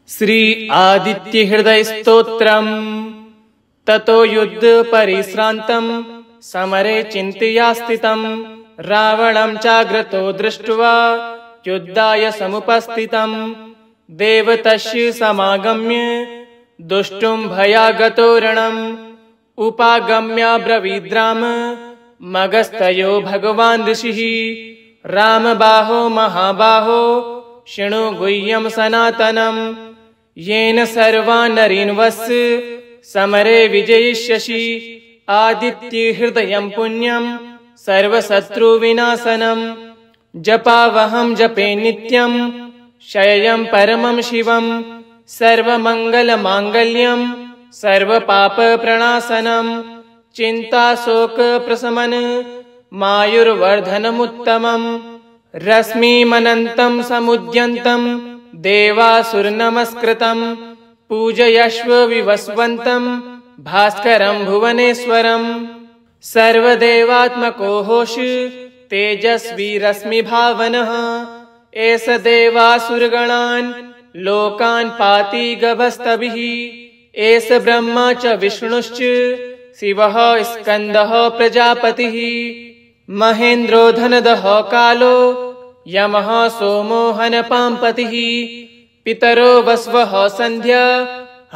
श्री आदित्य हृदय स्तोत्रम्। ततो युद्ध परिश्रान्तं समरे चिन्तया स्थितं रावणं चाग्रतो दृष्ट्वा युद्धाय समुपस्थितं देवतस्य समागम्य दुष्टुं भयागतो रणम् उपागम्य ब्रवीद्राम मगस्तयो भगवान् ऋषिः रामबाहो महाबाहो शृणु गुह्यं सनातनम् येन सर्वान् नरीन् वस्य समरे विजयिष्यसि आदित्य हृदयं पुण्यं सर्वशत्रुविनाशनम् जपावहं जपे नित्यं शय्यं परमं शिवं सर्वमङ्गलमाङ्गल्यं सर्वपापप्रणाशनं चिन्ताशोकप्रशमन मायुर्वर्धनमुत्तमम् रश्मिमनन्तं समुद्यन्तं देवासुरनमस्कृतं पूजयश्व विवस्वन्तं भास्करं भुवनेश्वरम् सर्वदेवात्मको होष तेजस्वी रश्मिभावनः एष देवासुरगणान् लोकान् पाति गभस्तभिः एष ब्रह्मा च विष्णुश्च शिवः स्कन्दः प्रजापतिः महेन्द्रो धनदः कालो यमः सोमो हनपाम्पतिः पितरो वस्वः सन्ध्या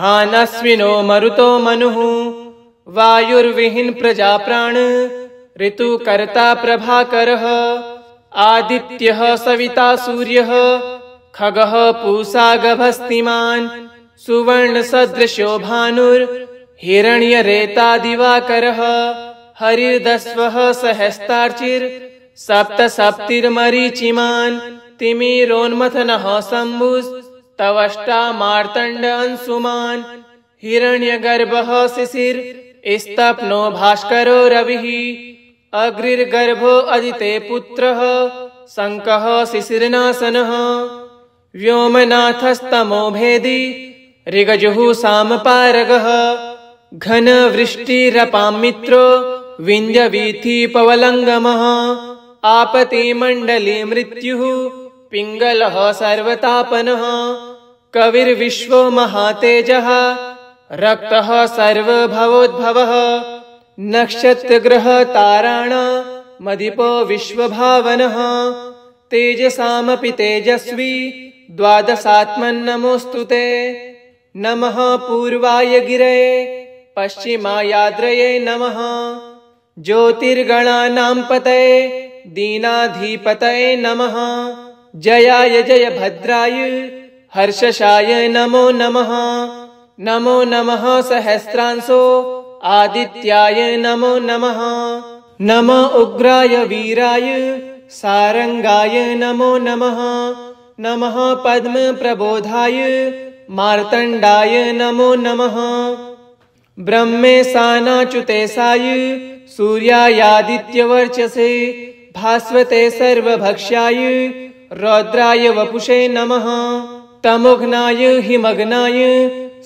हानश्विनो मरुतो मनुः वायुर्विहीन प्रजाप्राण ऋतुकर्ता प्रभाकरः आदित्यः सविता सूर्यः खगः पूषा गभस्तिमान् सुवर्णसदृशो भानुर्हिरण्यरेता दिवाकरः हरिर्दस्वः सहस्तार्चिर् सप्तसप्तिर्मरीचिमान् तिमिरोन्मथनः शम्भुस्तवष्टा मार्तण्ड अंशुमान् हिरण्यगर्भः शिशिर स्तप्नो भास्करो रविः अग्निर्गर्भो अदिते पुत्रः शङ्कः शिशिरनाशनः व्योमनाथस्तमो भेदी ऋगजुः सामपारगः घनवृष्टिरपां मित्रो विन्ध्यवीथिपवलङ्गमः आपतिमण्डले मृत्युः पिङ्गलः सर्वतापनः कविर्विश्वो महातेजः रक्तः सर्वभवोद्भवः नक्षत्रग्रहताराणामधिपो विश्वभावनः तेजसामपि तेजस्वी द्वादशात्मन्नमोऽस्तु ते नमः पूर्वाय गिरये पश्चिमायाद्रये नमः ज्योतिर्गणानां पतये दीनाधिपतये नमः जयाय जय भद्राय हर्षशाय नमो नमः नमो नमः सहस्रांशो आदित्याय नमो नमः नम उग्राय वीराय सारंगाय नमो नमः नमः पद्म प्रबोधाय मार्तण्डाय नमो नमः ब्रह्मेशानाच्युतेशाय सूर्यायादित्यवर्चसे भास्वते सर्वभक्ष्याय रौद्राय वपुषे नमः तमोघ्नाय हिमग्नाय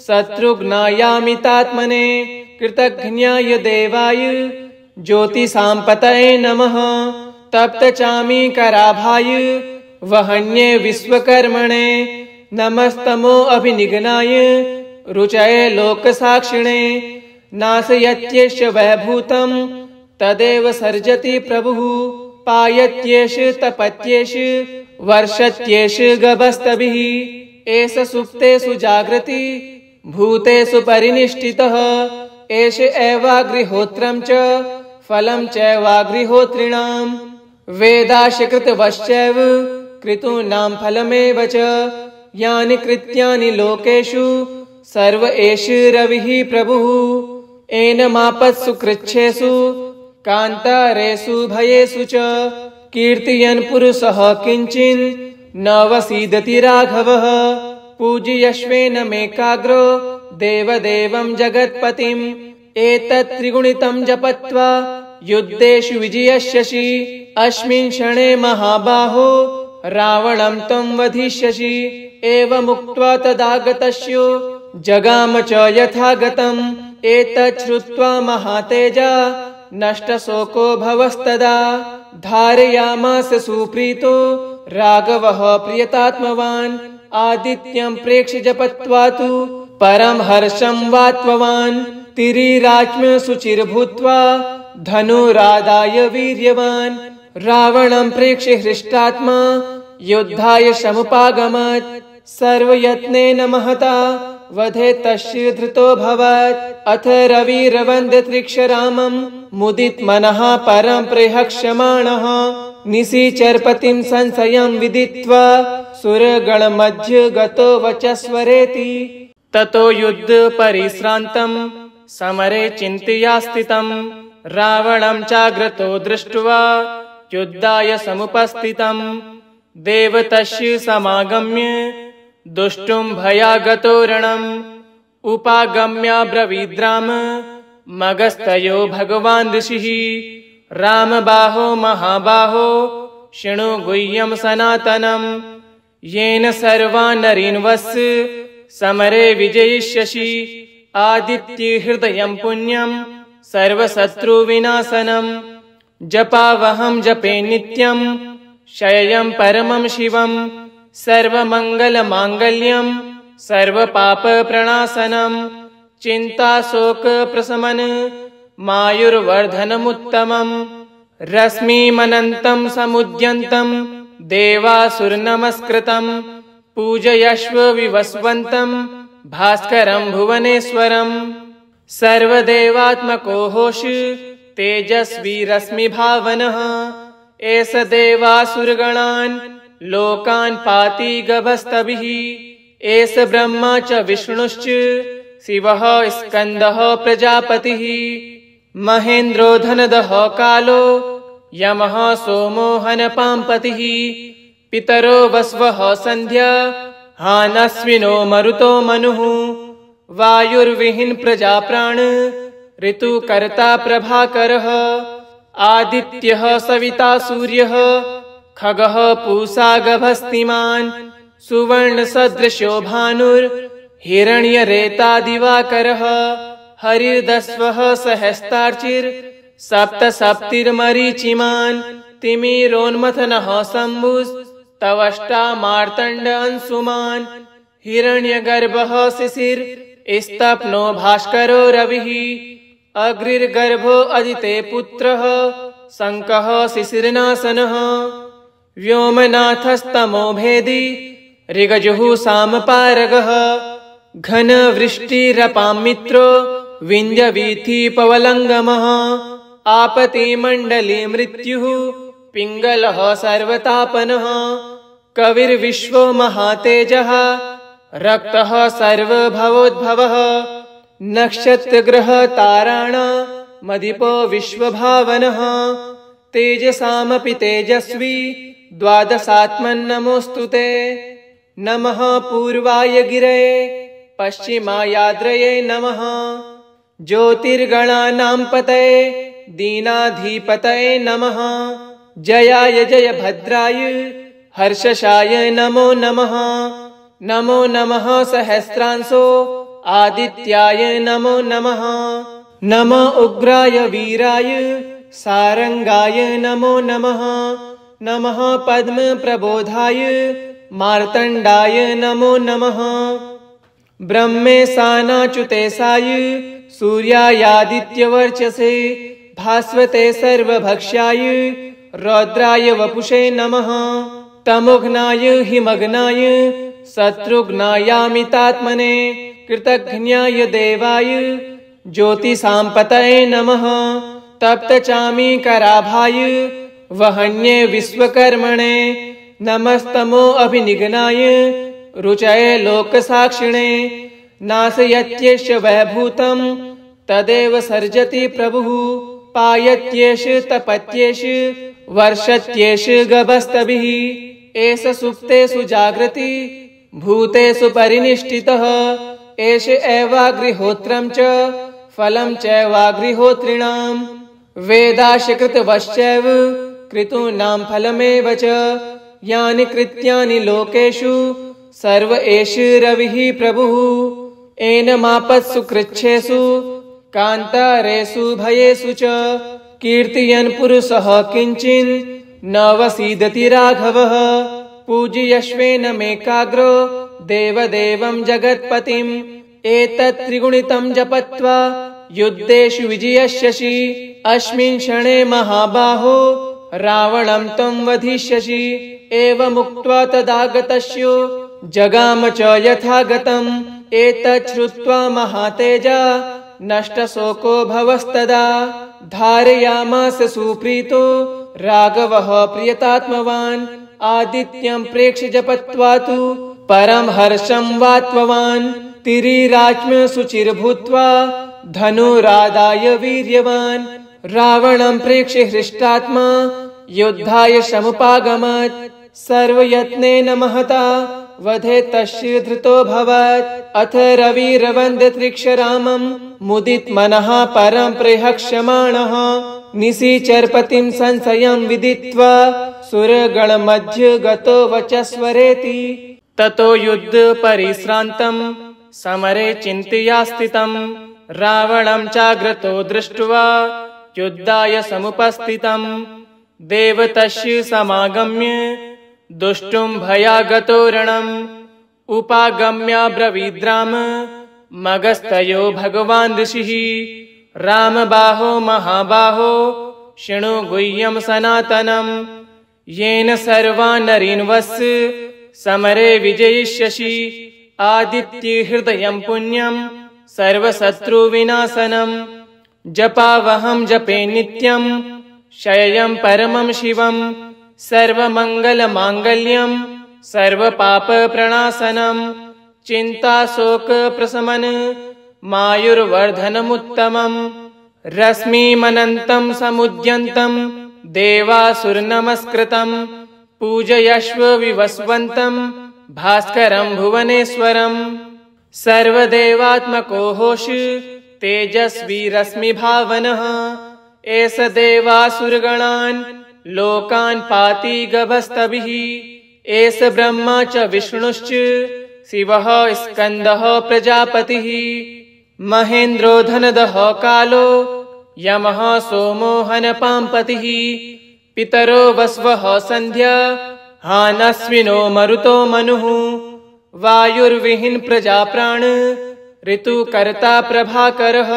शत्रुघ्नायामितात्मने कृतघ्नाय देवाय ज्योतिषाम्पतये नमः तप्तचामीकराभाय वहन्ये विश्वकर्मणे नमस्तमो अभिनिघ्नाय रुचये लोकसाक्षिणे नाशयत्येष वैभूतं तदेव सर्जति प्रभुः पायत्येष तपत्येष वर्षत्येष गभस्तभिः एष सुप्तेषु जागृति भूतेषु परिनिष्ठितः एष एवाग्निहोत्रं च फलं चैवाग्निहोत्रिणां वेदाशकृतवश्चैव कृतूनां फलमेव च यानि कृत्यानि लोकेषु सर्व एष रविः प्रभुः एनमापत्सु कृच्छेषु कान्तारेषु भयेषु च कीर्तयन् पुरुषः किञ्चिन् न वसीदति राघवः पूजयश्वेनमेकाग्रो देवदेवं जगत्पतिम् एतत् त्रिगुणितं जपत्वा युद्धेषु विजयिष्यसि अस्मिन् क्षणे महाबाहो रावणं त्वं वधिष्यसि एवमुक्त्वा तदागतस्यो जगाम च यथागतम् एतत् श्रुत्वा महातेजा नष्टशोको भवस्तदा धारयामास सुप्रीतो राघवः प्रियतात्मवान् आदित्यं प्रेक्ष्य जपत्वा तु परं हर्षं वात्ववान् तिरिराज्ञ शुचिर्भूत्वा धनुरादाय वीर्यवान् रावणं प्रेक्ष्य हृष्टात्मा युद्धाय समुपागमत् सर्वयत्नेन महता वधे तस्य धृतोऽभवत् अथ रविरवन्दत्रिक्षरामं मुदितमनः परं प्रहक्ष्यमाणः निशिचरपतिं संशयं विदित्वा सुरगणमध्ये गतो वचस्वरेति ततो युद्धपरिश्रान्तं समरे चिन्तया स्थितं रावणं चाग्रतो दृष्ट्वा युद्धाय समुपस्थितं देवतस्य समागम्य दुष्टुं भयागतो रणम् उपागम्याब्रवीद्राम मगस्तयो भगवान् ऋषिः रामबाहो महाबाहो शृणु गुह्यं सनातनं येन सर्वान् नरीन् वस्य समरे विजयिष्यसि आदित्य हृदयं पुण्यं सर्वशत्रुविनाशनं जपावहं जपे नित्यं शय्यं परमं शिवं सर्वमङ्गलमाङ्गल्यं सर्वपापप्रणाशनं चिन्ताशोकप्रशमन मायुर्वर्धनमुत्तमं रश्मिमनन्तं समुद्यन्तं देवासुरनमस्कृतं पूजयस्व विवस्वन्तं भास्करं भुवनेश्वरं सर्वदेवात्मको होष तेजस्वी रश्मिभावनः एष देवासुरगणान् लोकान् पाति गभस्तभिः एष ब्रह्मा च विष्णुश्च शिवः स्कन्दः प्रजापतिः महेन्द्रो धनदः कालो यमः सोमो हनपाम्पतिः पितरो वस्वः सन्ध्या हानश्विनो मरुतो मनुः वायुर्विहीन प्रजाप्राण ऋतुकर्ता प्रभाकरः आदित्यः सविता सूर्यः खगः पूषा गभस्तिमान् सुवर्णसदृशो भानुर्हिरण्यरेता दिवाकरः हरिर्दस्वः सहस्तार्चिर् सप्तसप्तिर्मरीचिमान् तिमिरोन्मथनः शम्भुस्तवष्टा मार्तण्ड अंशुमान् हिरण्यगर्भः शिशिरस्तप्नो भास्करो रविः अग्निर्गर्भो अदिते पुत्रः शङ्कः शिशिरनाशनः व्योमनाथस्तमो भेदी ऋगजुः सामपारगः घनवृष्टिरपां मित्रो विञ्जवीथिपवलङ्गमः आपतिमण्डले मृत्युः पिङ्गलः सर्वतापनः कविर्विश्वो महातेजः रक्तः सर्वभवोद्भवः नक्षत्रग्रहताराणामधिपो विश्वभावनः तेजसामपि तेजस्वी द्वादशात्मन्नमोऽस्तु ते नमः पूर्वाय गिरये पश्चिमायाद्रये नमः ज्योतिर्गणानां पतये दीनाधिपतये नमः जयाय जयभद्राय हर्षशाय नमो नमः नमो नमः सहस्रांशो आदित्याय नमो नमः नमो उग्राय वीराय सारंगाय नमो नमः नमः पद्मप्रबोधाय मार्तण्डाय नमो नमः ब्रह्मेशानाच्युतेशाय सूर्यायादित्यवर्चसे भास्वते सर्वभक्ष्याय रौद्राय वपुषे नमः तमोघ्नाय हिमग्नाय शत्रुघ्नायामितात्मने कृतघ्नाय देवाय ज्योतिषाम्पतये नमः तप्तचामीकराभाय वहन्ये विश्वकर्मणे नमस्तमो अभिनिघ्नाय रुचये लोकसाक्षिणे नाशयत्येष वैभूतं तदेव सर्जति प्रभुः पायत्येष तपत्येष वर्षत्येष गभस्तभिः एष सुप्तेषु जागृति भूतेषु परिनिष्ठितः एष एवाग्निहोत्रं च फलं चैवाग्निहोत्रिणां वेदाशकृतवश्चैव कृतूनां फलमेव च यानि कृत्यानि लोकेषु सर्व एष रविः प्रभुः एनमापत्सु कृच्छेषु कान्तारेषु भयेषु च कीर्तयन् पुरुषः किञ्चिन् न वसीदति राघवः पूजयश्वेनमेकाग्रो देवदेवं जगत्पतिम् एतत् त्रिगुणितं जपत्वा युद्धेषु विजयिष्यसि अस्मिन् क्षणे महाबाहो रावणं त्वं वधिष्यसि एवमुक्त्वा तदागतस्य जगाम च यथागतम् एतत् श्रुत्वा महातेजा नष्टशोको भवस्तदा धारयामास सुप्रीतो राघवः प्रियतात्मवान् आदित्यं प्रेक्ष्य जपत्वा तु परं हर्षं वात्मवान् तिरिराज्ञ शुचिर्भूत्वा धनुरादाय वीर्यवान् रावणं प्रेक्ष्य हृष्टात्मा युद्धाय समुपागमत् सर्वयत्नेन महता वधे तस्य धृतोऽभवत् अथ रविरवन्द्यत्रिक्षरामं मुदितमनः परं प्रहक्ष्यमाणः निशिचरपतिं संशयं विदित्वा सुरगणमध्ये गतो वचस्वरेति ततो युद्ध परिश्रान्तं समरे चिन्तया स्थितं रावणं चाग्रतो दृष्ट्वा युद्धाय समुपस्थितं देवतस्य समागम्य दुष्टुं भयागतो रणम् उपागम्याब्रवीद्राम मगस्तयो भगवान् ऋषिः रामबाहो महाबाहो शृणु गुह्यं सनातनम् येन सर्वान् नरीन् वत्स समरे विजयिष्यसि आदित्य हृदयं पुण्यं सर्वशत्रुविनाशनम् जपावहं जपे नित्यं शय्यं परमं शिवं सर्वमङ्गलमाङ्गल्यं सर्वपापप्रणाशनं चिन्ताशोकप्रशमन मायुर्वर्धनमुत्तमम् रश्मिमनन्तं समुद्यन्तं देवासुरनमस्कृतं पूजयश्व विवस्वन्तं भास्करं भुवनेश्वरम् सर्वदेवात्मको होष तेजस्वी रश्मिभावनः एष देवासुरगणान् लोकान् पाति गभस्तभिः एष ब्रह्मा च विष्णुश्च शिवः स्कन्दः प्रजापतिः महेन्द्रो धनदः कालो यमः सोमो हनपाम्पतिः पितरो वस्वः सन्ध्या हानश्विनो मरुतो मनुः वायुर्विहीन प्रजाप्राण ऋतुकर्ता प्रभाकरः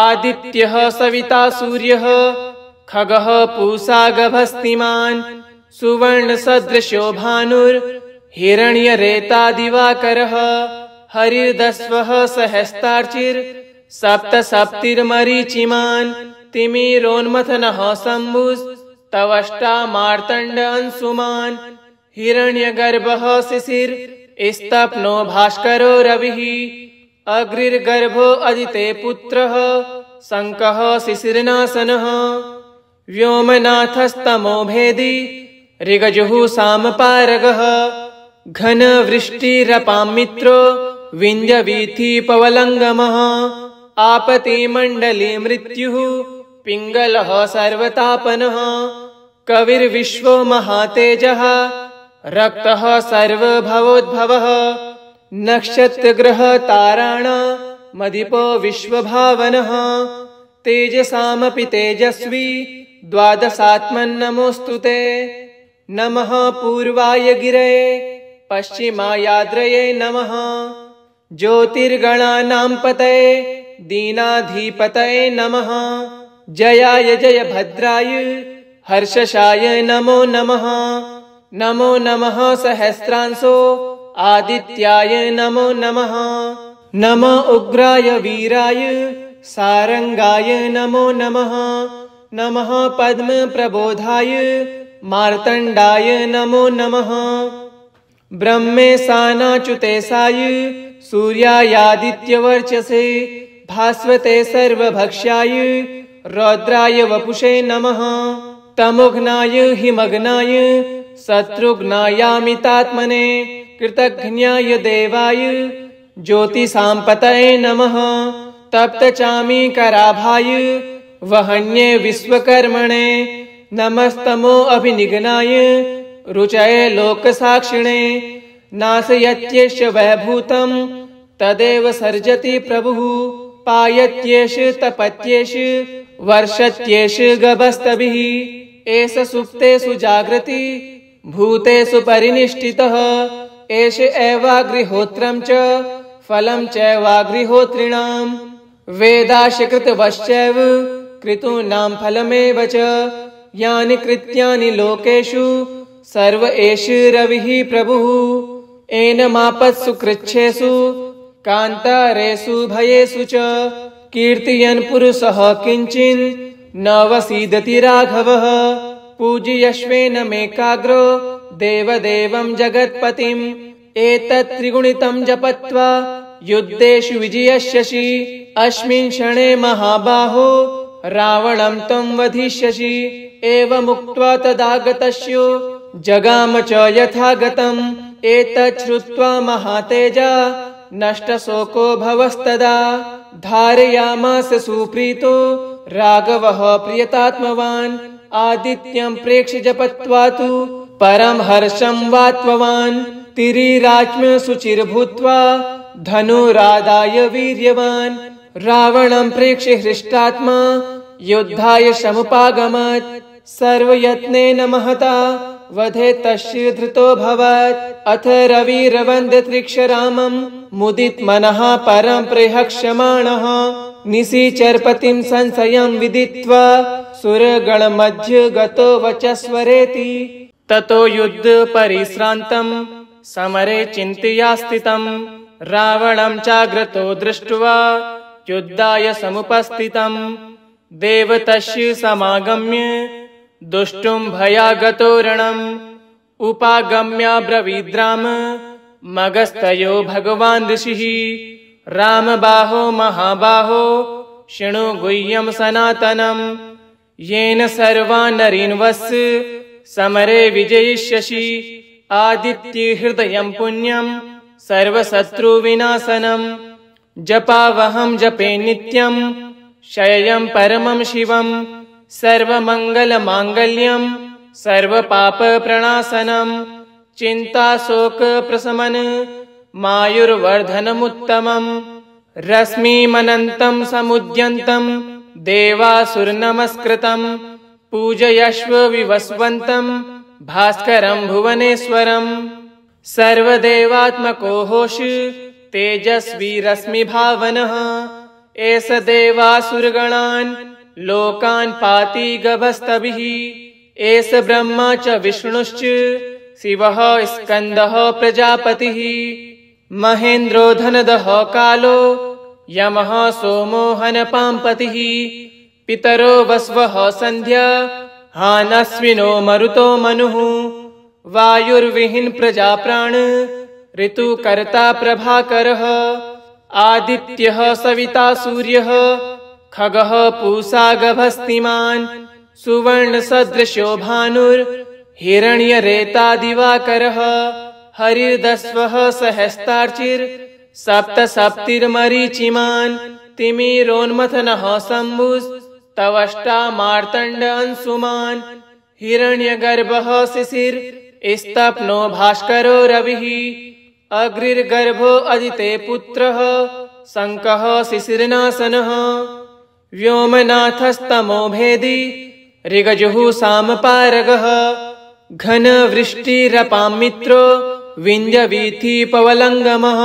आदित्यः सविता सूर्यः खगः पूषा गभस्तिमान् सुवर्णसदृशो भानुर्हिरण्यरेता दिवाकरः हरिर्दस्वः सहस्तार्चिर् सप्तसप्तिर्मरीचिमान् तिमिरोन्मथनः शम्भुस्तवष्टा मार्तण्ड अंशुमान् हिरण्यगर्भः शिशिर स्तप्नो भास्करो रविः अग्निर्गर्भो अदिते पुत्रः शङ्कः शिशिरनाशनः व्योमनाथस्तमो भेदी ऋगजुः सामपारगः घनवृष्टिरपां मित्रो विञ्जवीथीपवलङ्गमः आपतिमण्डले मृत्युः पिङ्गलः सर्वतापनः कविर्विश्वो महातेजः रक्तः सर्वभवोद्भवः नक्षत्रग्रहताराणामधिपो विश्वभावनः तेजसामपि तेजस्वी द्वादशात्मन्नमोऽस्तु ते नमः पूर्वाय गिरये पश्चिमायाद्रये नमः ज्योतिर्गणानां पतये दीनाधिपतये नमः जयाय जयभद्राय हर्षशाय नमो नमः नमो नमः सहस्रांशो आदित्याय नमो नमः नम उग्राय वीराय सारंगाय नमो नमः नमः पद्मप्रबोधाय मार्तण्डाय नमो नमः ब्रह्मेशानाच्युतेशाय सूर्यायादित्यवर्चसे भास्वते सर्वभक्ष्याय रौद्राय वपुषे नमः तमोघ्नाय हिमग्नाय शत्रुघ्नायामितात्मने कृतघ्नाय देवाय ज्योतिषाम्पतये नमः तप्तचामीकराभाय वहन्ये विश्वकर्मणे नमस्तमो अभिनिघ्नाय रुचये लोकसाक्षिणे नाशयत्येष वैभूतं तदेव सर्जति प्रभुः पायत्येष तपत्येष वर्षत्येष गभस्तभिः एष सुप्तेषु जागृति भूतेषु परिनिष्ठितः एष एवाग्निहोत्रं च फलं चैवाग्निहोत्रिणाम् वेदाश्च कृतवश्चैव कृतूनां फलमेव च यानि कृत्यानि लोकेषु सर्व एष रविः प्रभुः एनमापत्सु कृच्छ्रेषु कान्तारेषु भयेषु च कीर्तयन् पुरुषः किञ्चिन् न वसीदति राघवः पूजयश्वेनमेकाग्रो देवदेवं जगत्पतिम् एतत् त्रिगुणितं जपत्वा युद्धेषु विजयिष्यसि अस्मिन् क्षणे महाबाहो रावणं त्वं वधिष्यसि एवमुक्त्वा तदागतस्यो जगाम च यथागतम् एतत् श्रुत्वा महातेजा नष्टशोको भवस्तदा धारयामास सुप्रीतो राघवः प्रियतात्मवान् आदित्यं प्रेक्ष्य जपत्वा तु परं हर्षं वात्मवान् तिरिराज्ञ शुचिर्भूत्वा धनुरादाय वीर्यवान् रावणं प्रेक्ष्य हृष्टात्मा युद्धाय समुपागमत् सर्वयत्नेन महता वधे तस्य धृतोऽभवत् अथ रविरवन्द्यत्रिक्षरामं मुदित मनः परं प्रहक्ष्यमाणः निशिचरपतिं संशयं विदित्वा सुरगणमध्ये गतो वचस्वरेति ततो युद्ध परिश्रान्तं समरे चिन्तया स्थितं रावणं चाग्रतो दृष्ट्वा युद्धाय समुपस्थितं देवतस्य समागम्य दुष्टुं भयागतो रणम् उपागम्याब्रवीद्राम मगस्तयो भगवान् ऋषिः रामबाहो महाबाहो शृणु गुह्यं सनातनम् येन सर्वान् नरीन् वस्य समरे विजयिष्यसि आदित्य हृदयं पुण्यं सर्वशत्रुविनाशनम् जपावहं जपे नित्यं शय्यं परमं शिवम् सर्वमङ्गलमाङ्गल्यं सर्वपापप्रणाशनम् चिन्ताशोकप्रशमन मायुर्वर्धनमुत्तमम् रश्मिमनन्तं समुद्यन्तं देवासुरनमस्कृतं पूजयश्व विवस्वन्तं भास्करं भुवनेश्वरम् सर्वदेवात्मको तेजस्वी रश्मिभावनः एष देवासुरगणान् लोकान् पाति गभस्तभिः एष ब्रह्मा च विष्णुश्च शिवः स्कन्दः प्रजापतिः महेन्द्रो धनदः कालो यमः सोमो हनपाम्पतिः पितरो वस्वः सन्ध्या हानश्विनो मरुतो मनुः वायुर्विहीन प्रजाप्राण ऋतुकर्ता प्रभाकरः आदित्यः सविता सूर्यः खगः पूषा गभस्तिमान् सुवर्णसदृशो भानुर्हिरण्यरेता दिवाकरः हरिर्दस्वः सहस्तार्चिर् सप्तसप्तिर्मरीचिमान् तिमिरोन्मथनः शम्भुस्तवष्टा मार्तण्ड अंशुमान् हिरण्यगर्भः शिशिर्स्तप्नो भास्करो रविः अग्निर्गर्भो अदिते पुत्रः शङ्कः शिशिरनाशनः व्योमनाथस्तमो भेदी ऋगजुः सामपारगः घनवृष्टिरपां मित्रो विञ्जवीथिपवलङ्गमः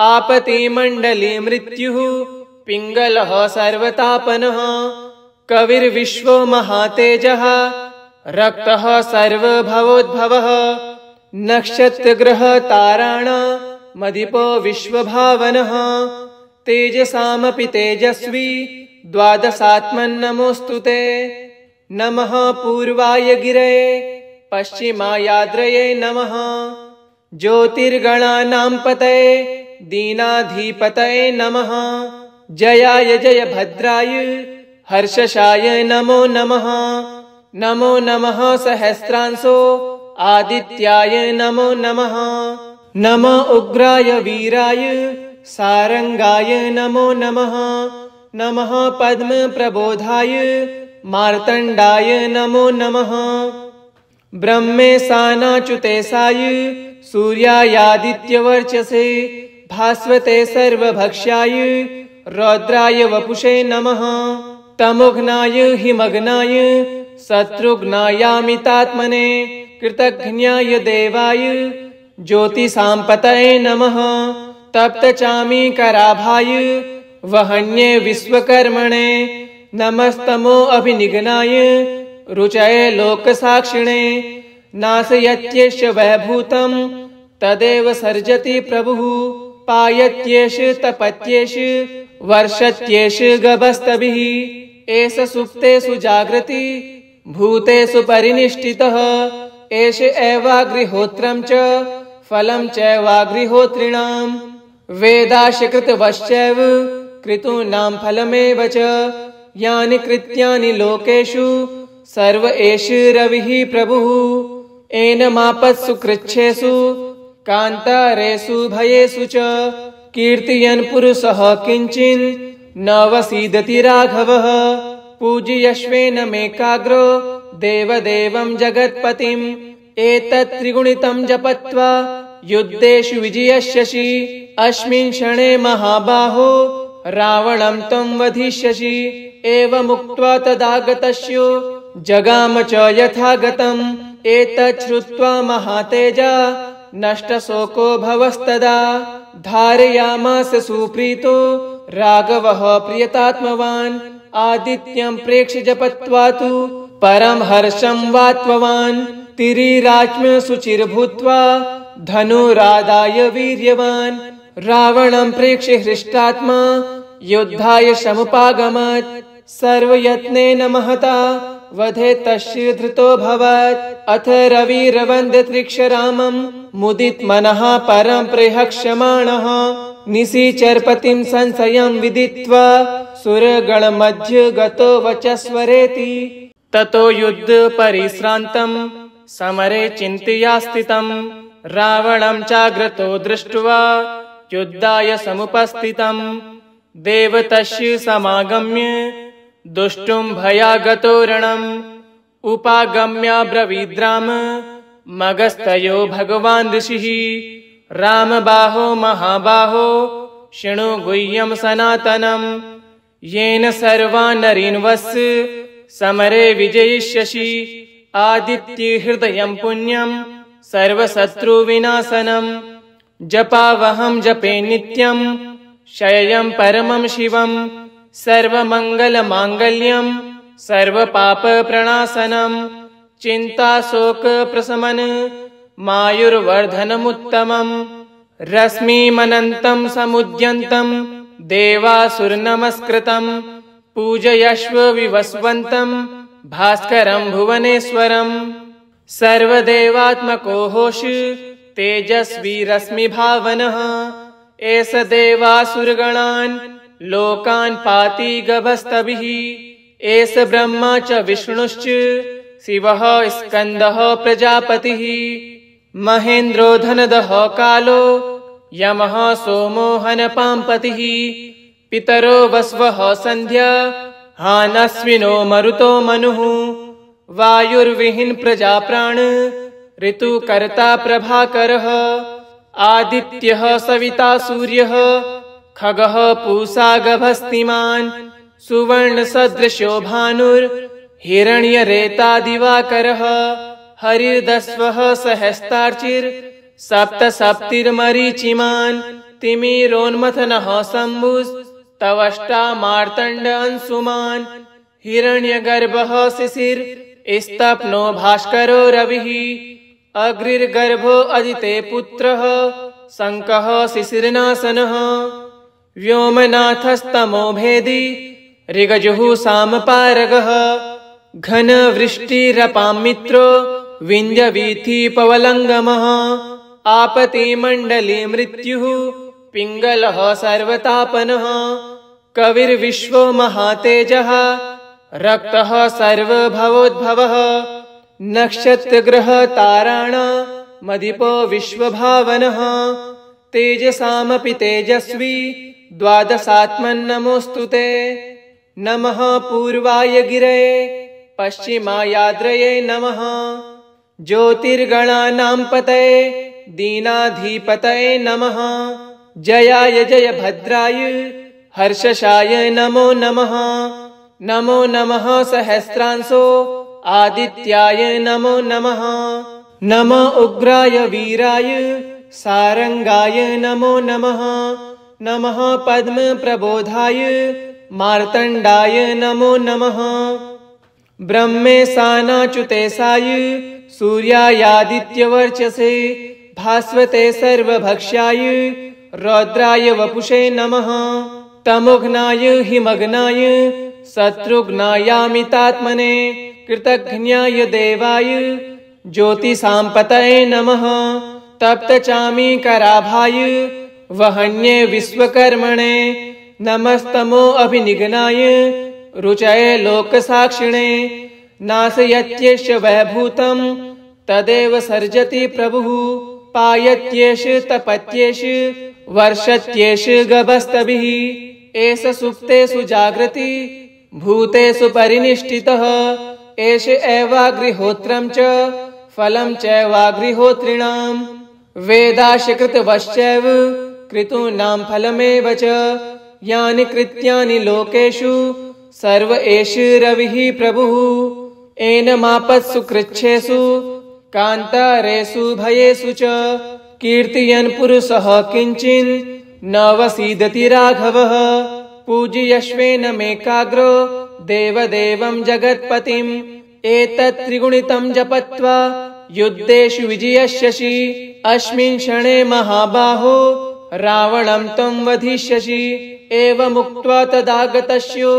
आपतिमण्डले मृत्युः पिङ्गलः सर्वतापनः कविर्विश्वो महातेजः रक्तः सर्वभवोद्भवः नक्षत्रग्रहताराणामधिपो विश्वभावनः तेजसामपि तेजस्वी द्वादशात्मन्नमोऽस्तु ते नमः पूर्वाय गिरये पश्चिमायाद्रये नमः ज्योतिर्गणानां पतये दीनाधिपतये नमः जयाय जयभद्राय हर्षशाय नमो नमः नमो नमः सहस्रांशो आदित्याय नमो नमः नमो उग्राय वीराय सारंगाय नमो नमः नमः पद्मप्रबोधाय मार्तण्डाय नमो नमः ब्रह्मेशानाच्युतेशाय सूर्यायादित्यवर्चसे भास्वते सर्वभक्ष्याय रौद्राय वपुषे नमः तमोघ्नाय हिमग्नाय शत्रुघ्नायामितात्मने कृतघ्नाय देवाय ज्योतिषाम्पतये नमः। तप्तचामीकराभाय वहन्ये विश्वकर्मणे नमस्तमो अभिनिघ्नाय रुचये लोकसाक्षिणे। नाशयत्येष वैभूतं तदेव सर्जति प्रभुः। पायत्येष तपत्येष वर्षत्येष गभस्तभिः। एष सुप्तेषु जागृति भूतेषु परिनिष्ठितः। एष एवाग्निहोत्रं च फलं चैवाग्निहोत्रिणाम्। वेदाश्यकृतवश्चैव कृतूनां फलमेव च। यानि कृत्यानि लोकेषु सर्व एष रविः प्रभुः। एनमापत्सु कृच्छ्रेषु कान्तारेषु भयेषु च। कीर्तयन् पुरुषः किञ्चिन् न वसीदति राघवः। पूजयश्वेनमेकाग्रो देवदेवं जगत्पतिम्। एतत् त्रिगुणितं जपत्वा युद्धेषु विजयिष्यसि। अस्मिन् क्षणे महाबाहो रावणं त्वं वधिष्यसि। एवमुक्त्वा तदागतस्य जगाम च यथागतम्। एतत् श्रुत्वा महातेजा नष्टशोको भवस्तदा। धारयामास सुप्रीतो राघवः प्रियतात्मवान्। आदित्यं प्रेक्ष्य जपत्वा तु परं हर्षं वात्मवान्। तिरिराज्ञ शुचिर्भूत्वा धनुरादाय वीर्यवान्। रावणं प्रेक्ष्य हृष्टात्मा युद्धाय समुपागमत्। सर्वयत्नेन महता वधे तस्य धृतोऽभवत्। अथ रविरवन्द्यत्रिक्षरामं मुदितमनः परं प्रहक्ष्यमाणः। निशिचरपतिं संशयं विदित्वा सुरगणमध्ये गतो वचस्वरेति। ततो युद्धपरिश्रान्तं समरे चिन्तया स्थितं। रावणं चाग्रतो दृष्ट्वा युद्धाय समुपस्थितं। देवतस्य समागम्य दुष्टुं भयागतो रणम्। उपागम्याब्रवीद्राम मगस्तयो भगवान् ऋषिः। रामबाहो महाबाहो शृणु गुह्यं सनातनम्। येन सर्वान् नरीन् वस्य समरे विजयिष्यसि। आदित्यहृदयं पुण्यं सर्वशत्रुविनाशनम्। जपावहं जपे नित्यं शय्यं परमं शिवम्। सर्वमङ्गलमाङ्गल्यं सर्वपापप्रणाशनम्। चिन्ताशोकप्रशमन मायुर्वर्धनमुत्तमम्। रश्मिमनन्तं समुद्यन्तं देवासुरनमस्कृतम्। पूजयश्व विवस्वन्तं भास्करं भुवनेश्वरम्। सर्वदेवात्मको होष तेजस्वी रश्मिभावनः। एष देवासुरगणान् लोकान् पाति गभस्तभिः। एष ब्रह्मा च विष्णुश्च शिवः स्कन्दः प्रजापतिः। महेन्द्रो धनदः कालो यमः सोमो हनपाम्पतिः। पितरो वस्वः सन्ध्या हानश्विनो मरुतो मनुः। वायुर्विहीन प्रजाप्राण ऋतुकर्ता प्रभाकरः। आदित्यः सविता सूर्यः खगः पूषा गभस्तिमान्। सुवर्णसदृशो भानुर्हिरण्यरेता दिवाकरः। हरिर्दस्वः सहस्रार्चिर् सप्तसप्तिर्मरीचिमान्। तिमिरोन्मथनः शम्भुस्तवष्टा मार्तण्ड अंशुमान्। हिरण्यगर्भः शिशिर स्तप्नो भास्करो रविः। अग्निर्गर्भो अदिते पुत्रः शङ्कः शिशिरनाशनः। व्योमनाथस्तमो भेदी ऋगजुः सामपारगः। घनवृष्टिरपां मित्रो विन्ध्यवीथिपवलङ्गमः। आपतिमण्डले मृत्युः पिङ्गलः सर्वतापनः। कविर्विश्वो महातेजः रक्तः सर्वभवोद्भवः। नक्षत्रग्रहताराणामधिपो विश्वभावनः। तेजसामपि तेजस्वी द्वादशात्मन्नमोऽस्तु ते। नमः पूर्वाय गिरये पश्चिमायाद्रये नमः। ज्योतिर्गणानां पतये दीनाधिपतये नमः। जयाय जयभद्राय हर्षशाय नमो नमः। नमो नमः सहस्रांशो आदित्याय नमो नमः। नमो उग्राय वीराय सारंगाय नमो नमः। नमः पद्मप्रबोधाय मार्तण्डाय नमो नमः। ब्रह्मेशानाच्युतेशाय सूर्यायादित्यवर्चसे भास्वते सर्वभक्ष्याय रौद्राय वपुषे नमः। तमोघ्नाय हिमग्नाय शत्रुघ्नायामितात्मने कृतघ्नाय देवाय ज्योतिषाम्पतये नमः। तप्तचामीकराभाय वहन्ये विश्वकर्मणे नमस्तमो अभिनिघ्नाय रुचये लोकसाक्षिणे। नाशयत्येष वैभूतं तदेव सर्जति प्रभुः। पायत्येष तपत्येष वर्षत्येष गभस्तभिः। एष सुप्तेषु जागृति भूतेषु परिनिष्ठितः। एष एवाग्निहोत्रं च फलं चैवाग्निहोत्रिणां। वेदाशकृतवश्चैव कृतूनां फलमेव च। यानि कृत्यानि लोकेषु सर्व एष रविः प्रभुः। एनमापत्सु कृच्छ्रेषु कान्तारेषु भयेषु च। कीर्तयन् पुरुषः किञ्चिन् न वसीदति राघवः। पूजयश्वेनमेकाग्रो देवदेवं जगत्पतिम्। एतत् त्रिगुणितं जपत्वा युद्धेषु विजयिष्यसि। अस्मिन् क्षणे महाबाहो रावणं त्वं वधिष्यसि। एवमुक्त्वा तदागतस्यो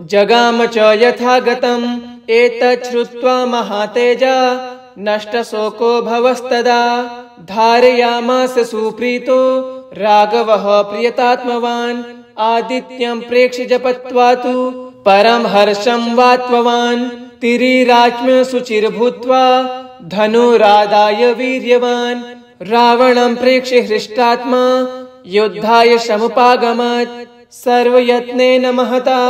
जगाम च यथागतम्। एतत् श्रुत्वा महातेजा नष्टशोको भवस्तदा। धारयामास सुप्रीतो राघवः प्रियतात्मवान्। आदित्यं प्रेक्ष्य जपत्वा तु परं हर्षं वात्मवान्। तिरिराज्ञ शुचिर्भूत्वा धनुरादाय वीर्यवान्। रावणं प्रेक्ष्य हृष्टात्मा युद्धाय समुपागमत्। सर्वयत्नेन महता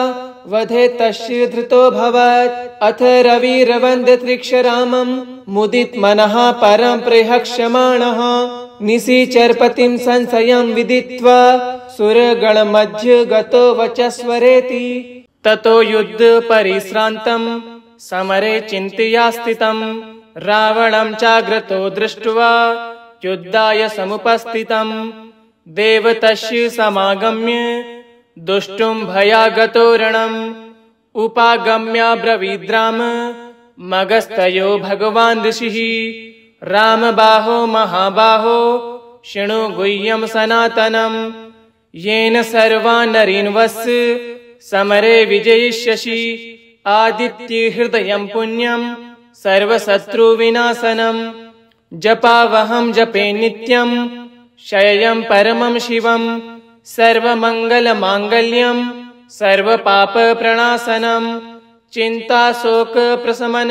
वधे तस्य धृतोऽभवत्। अथ रविरवन्द्यत्रिक्षरामं मुदितमनः परं प्रहक्ष्यमाणः। निशिचरपतिं संशयं विदित्वा सुरगणमध्ये गतो वचस्वरेति। ततो युद्धपरिश्रान्तं समरे चिन्तया स्थितं। रावणं चाग्रतो दृष्ट्वा युद्धाय समुपस्थितं। देवतस्य समागम्य दुष्टुं भयागतो रणम्। उपागम्याब्रवीद्राम मगस्तयो भगवान् ऋषिः। रामबाहो महाबाहो शृणु गुह्यं सनातनम्। येन सर्वान् नरीन् वस्य समरे विजयिष्यसि। आदित्यहृदयं पुण्यं सर्वशत्रुविनाशनम्। जपावहं जपे नित्यं शय्यं परमं शिवम्। सर्वमङ्गलमाङ्गल्यं सर्वपापप्रणाशनम्। चिन्ताशोकप्रशमन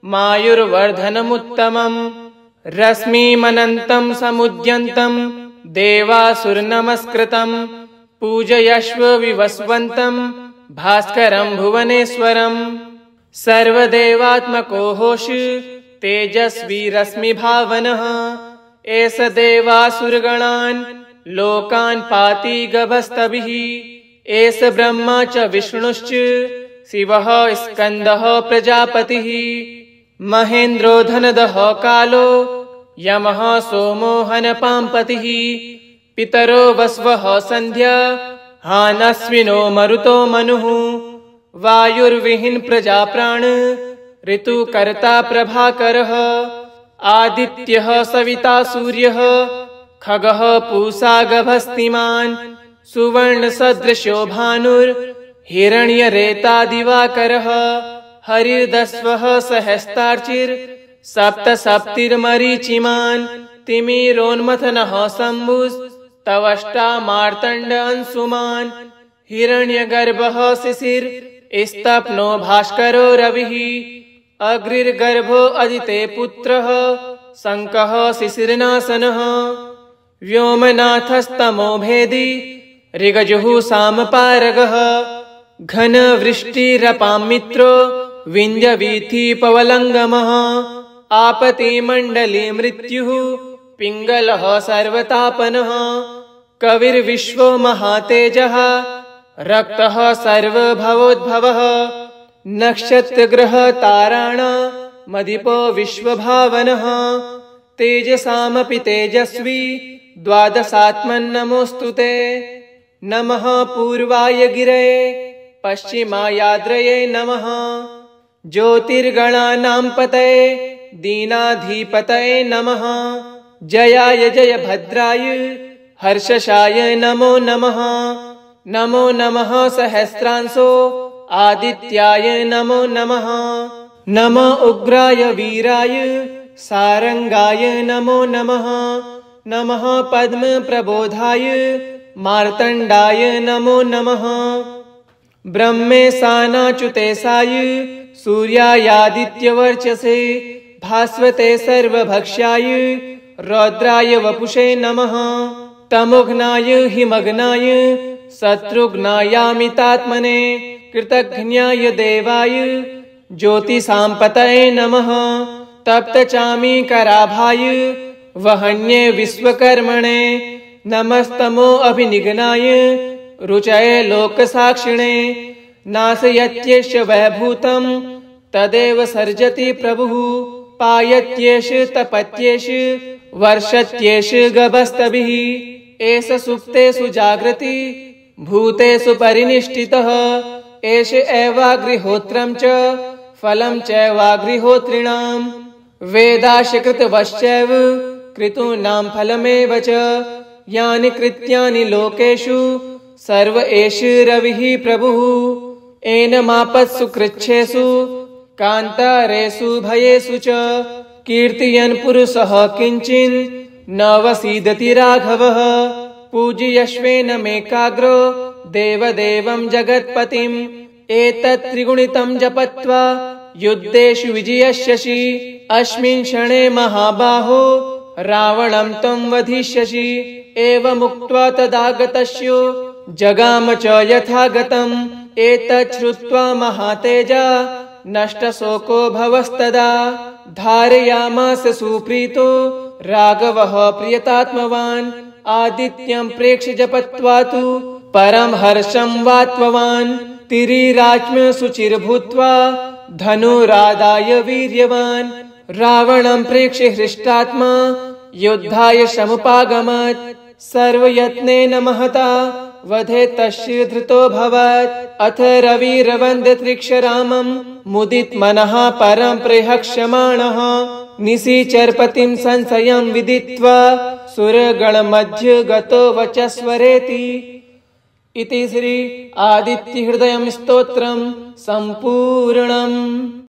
मायुर्वर्धनमुत्तमम्। रश्मिमनन्तं समुद्यन्तं देवासुरनमस्कृतं। पूजयश्व विवस्वन्तं भास्करं भुवनेश्वरम्। सर्वदेवात्मको होष तेजस्वी रश्मिभावनः। एष देवासुरगणान् लोकान् पाति गभस्तभिः। एष ब्रह्मा च विष्णुश्च शिवः स्कन्दः प्रजापतिः। महेन्द्रो धनदः कालो यमः सोमो हनपाम्पतिः। पितरो वस्वः सन्ध्या हानश्विनो मरुतो मनुः। वायुर्विहीन प्रजाप्राण ऋतुकर्ता प्रभाकरः। आदित्यः सविता सूर्यः खगः पूषा गभस्तिमान्। सुवर्णसदृशो भानुर्हिरण्यरेता दिवाकरः। हरिर्दस्वः सहस्तार्चिर् सप्तसप्तिर्मरीचिमान्। तिमिरोन्मथनः शम्भुस्तवष्टा मार्तण्ड अंशुमान्। हिरण्यगर्भः शिशिरस्तप्नो भास्करो रविः। अग्निर्गर्भो अदिते पुत्रः शङ्कः शिशिरनाशनः। व्योमनाथस्तमो भेदी ऋगजुः सामपारगः। घनवृष्टिरपां मित्रो विञ्जवीथिपवलङ्गमः। आपतिमण्डले मृत्युः पिङ्गलः सर्वतापनः। कविर्विश्वो महातेजः रक्तः सर्वभवोद्भवः। नक्षत्रग्रहताराणां मदिपो विश्वभावनः तेजसामपि तेजस्वी द्वादशात्मन्नमोऽस्तु ते। नमः पूर्वाय गिरये पश्चिमायाद्रये नमः ज्योतिर्गणानां पतये दीनाधिपतये नमः जयाय जयभद्राय हर्षशाय नमो नमः। नमो नमः सहस्रांशो आदित्याय नमो नमः। नमो उग्राय वीराय सारंगाय नमो नमः। नमः पद्मप्रबोधाय मार्तण्डाय नमो नमः। ब्रह्मेशानाच्युतेशाय सूर्यायादित्यवर्चसे भास्वते सर्वभक्ष्याय रौद्राय वपुषे नमः। तमोघ्नाय हिमग्नाय शत्रुघ्नायामितात्मने कृतघ्नाय देवाय ज्योतिषाम्पतये नमः। तप्तचामीकराभाय वहन्ये विश्वकर्मणे नमस्तमो अभिनिघ्नाय रुचये लोकसाक्षिणे। नाशयत्येष वैभूतं तदेव सर्जति प्रभुः पायत्येष तपत्येष वर्षत्येष गभस्तभिः। एष सुप्तेषु जागृति भूतेषु परिनिष्ठितः। एष एवाग्निहोत्रं च फलं चैवाग्निहोत्रिणां वेदाशकृतवश्चैव कृतूनां फलमेव च। यानि कृत्यानि लोकेषु सर्व एष रविः प्रभुः। एनमापत्सु कृच्छ्रेषु कान्तारेषु भयेषु च कीर्तयन् पुरुषः किञ्चिन् न वसीदति राघवः। पूजयश्वेनमेकाग्रो देवदेवं जगत्पतिम् एतत् त्रिगुणितं जपत्वा युद्धेषु विजयस्यसि। अस्मिन् क्षणे महाबाहो रावणं त्वं वधिष्यसि। एवमुक्त्वा तदागतस्य जगाम च यथागतम्। एतत् श्रुत्वा महातेजा नष्टशोको भवस्तदा। धारयामास सुप्रीतो राघवः प्रियतात्मवान् आदित्यं प्रेक्ष्य जपत्वा तु परं हर्षं वात्मवान्। तिरिराज्ञ शुचिर्भूत्वा धनुरादाय वीर्यवान् रावणं प्रेक्ष्य हृष्टात्मा युद्धाय समुपागमत्। सर्वयत्नेन महता वधे तस्य धृतोऽभवत्। अथ रविरवन्द्यत्रिक्षरामं मुदितमनः परं प्रहक्ष्यमाणः निशिचरपतिं संशयं विदित्वा सुरगणमध्ये गतो वचस्वरेति। इति श्री आदित्यहृदयं स्तोत्रं सम्पूर्णम्।